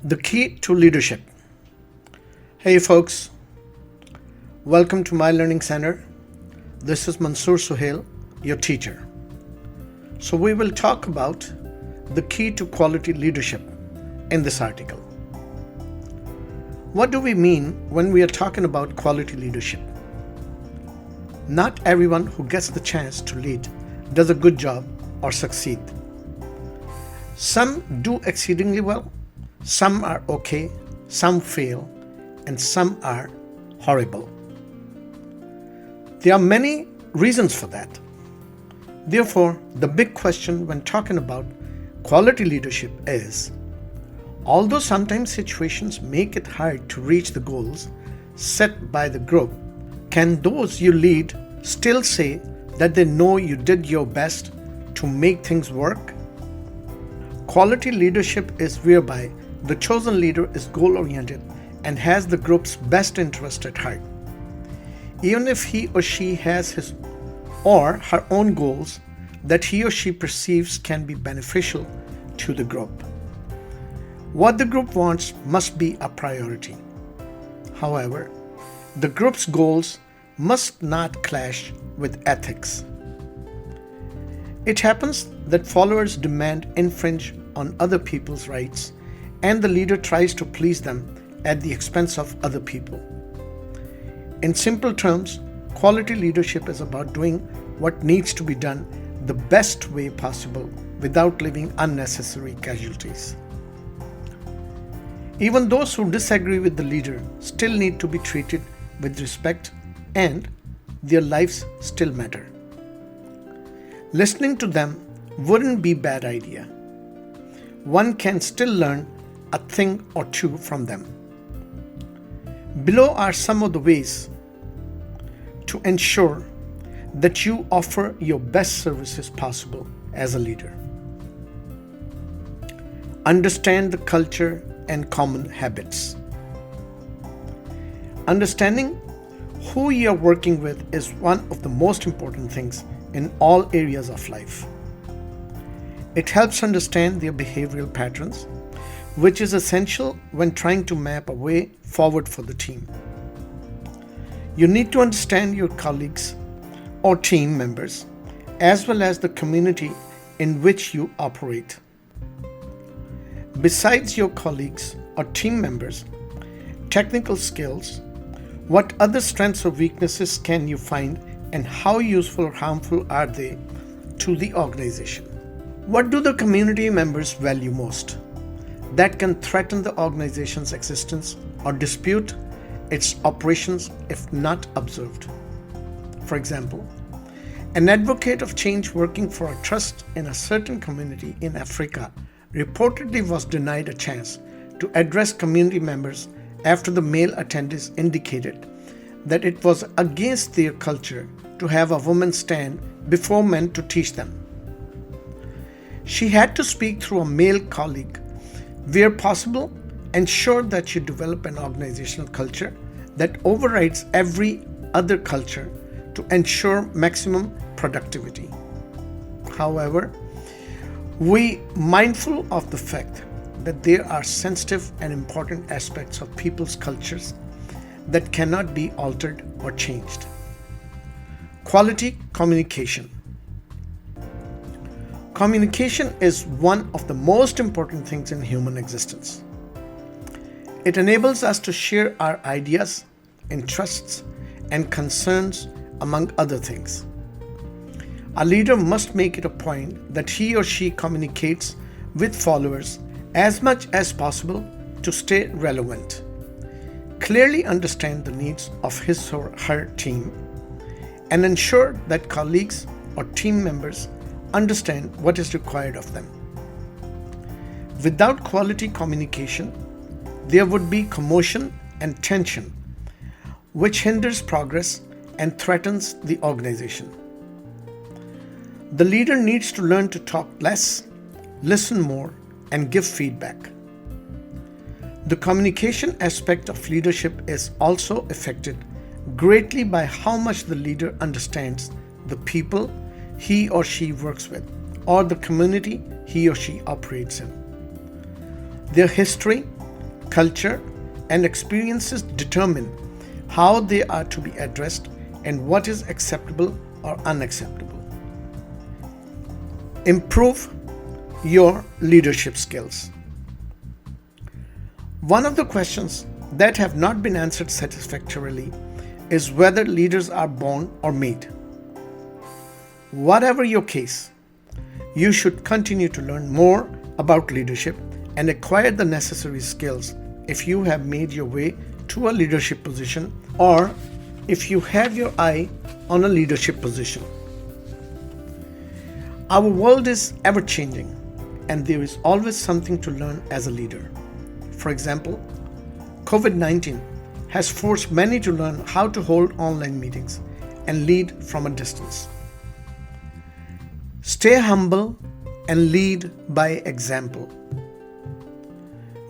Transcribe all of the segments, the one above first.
The key to leadership. Hey folks, welcome to my learning center. This is Mansoor Suhail, your teacher. So we will talk about the key to quality leadership in this article. What do we mean when we are talking about quality leadership? Not everyone who gets the chance to lead does a good job or succeed. Some do exceedingly well. Some are okay, some fail, and some are horrible. There are many reasons for that. Therefore, the big question when talking about quality leadership is, although sometimes situations make it hard to reach the goals set by the group, can those you lead still say that they know you did your best to make things work? Quality leadership is whereby the chosen leader is goal-oriented and has the group's best interest at heart. Even if he or she has his or her own goals that he or she perceives can be beneficial to the group. What the group wants must be a priority. However, the group's goals must not clash with ethics. It happens that followers demand infringe on other people's rights, and the leader tries to please them at the expense of other people. In simple terms, quality leadership is about doing what needs to be done the best way possible without leaving unnecessary casualties. Even those who disagree with the leader still need to be treated with respect, and their lives still matter. Listening to them wouldn't be a bad idea. One can still learn a thing or two from them. Below are some of the ways to ensure that you offer your best services possible as a leader. Understand the culture and common habits. Understanding who you are working with is one of the most important things in all areas of life. It helps understand their behavioral patterns, which is essential when trying to map a way forward for the team. You need to understand your colleagues or team members, as well as the community in which you operate. Besides your colleagues or team members, technical skills, what other strengths or weaknesses can you find, and how useful or harmful are they to the organization? What do the community members value most that can threaten the organization's existence or dispute its operations if not observed? For example, an advocate of change working for a trust in a certain community in Africa reportedly was denied a chance to address community members after the male attendees indicated that it was against their culture to have a woman stand before men to teach them. She had to speak through a male colleague. Where possible, ensure that you develop an organizational culture that overrides every other culture to ensure maximum productivity. However, we mindful of the fact that there are sensitive and important aspects of people's cultures that cannot be altered or changed. Quality communication. Communication is one of the most important things in human existence. It enables us to share our ideas, interests, and concerns, among other things. A leader must make it a point that he or she communicates with followers as much as possible to stay relevant, clearly understand the needs of his or her team, and ensure that colleagues or team members understand what is required of them. Without quality communication, there would be commotion and tension, which hinders progress and threatens the organization. The leader needs to learn to talk less, listen more, and give feedback. The communication aspect of leadership is also affected greatly by how much the leader understands the people he or she works with, or the community he or she operates in, their history, culture, and experiences determine how they are to be addressed and what is acceptable or unacceptable. Improve your leadership skills. One of the questions that have not been answered satisfactorily is whether leaders are born or made. Whatever your case, you should continue to learn more about leadership and acquire the necessary skills if you have made your way to a leadership position or if you have your eye on a leadership position. Our world is ever changing and there is always something to learn as a leader. For example, COVID-19 has forced many to learn how to hold online meetings and lead from a distance. Stay humble and lead by example.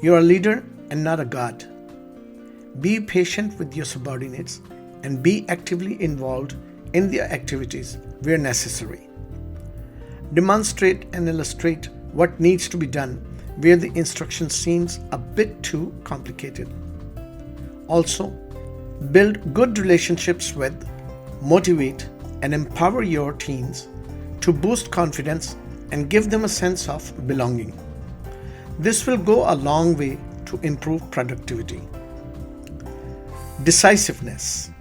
You are a leader and not a god. Be patient with your subordinates and be actively involved in their activities where necessary. Demonstrate and illustrate what needs to be done where the instruction seems a bit too complicated. Also, build good relationships with, motivate, and empower your teams to boost confidence and give them a sense of belonging. This will go a long way to improve productivity. Decisiveness.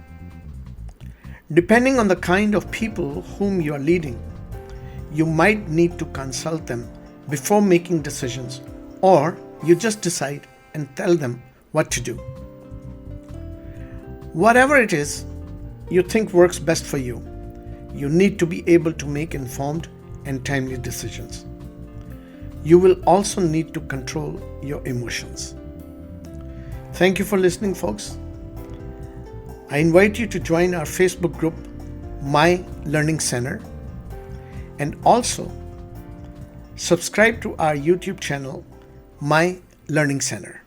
Depending on the kind of people whom you are leading, you might need to consult them before making decisions, or you just decide and tell them what to do. Whatever it is you think works best for you, you need to be able to make informed and timely decisions. You will also need to control your emotions. Thank you for listening, folks. I invite you to join our Facebook group, My Learning Center, and also subscribe to our YouTube channel, My Learning Center.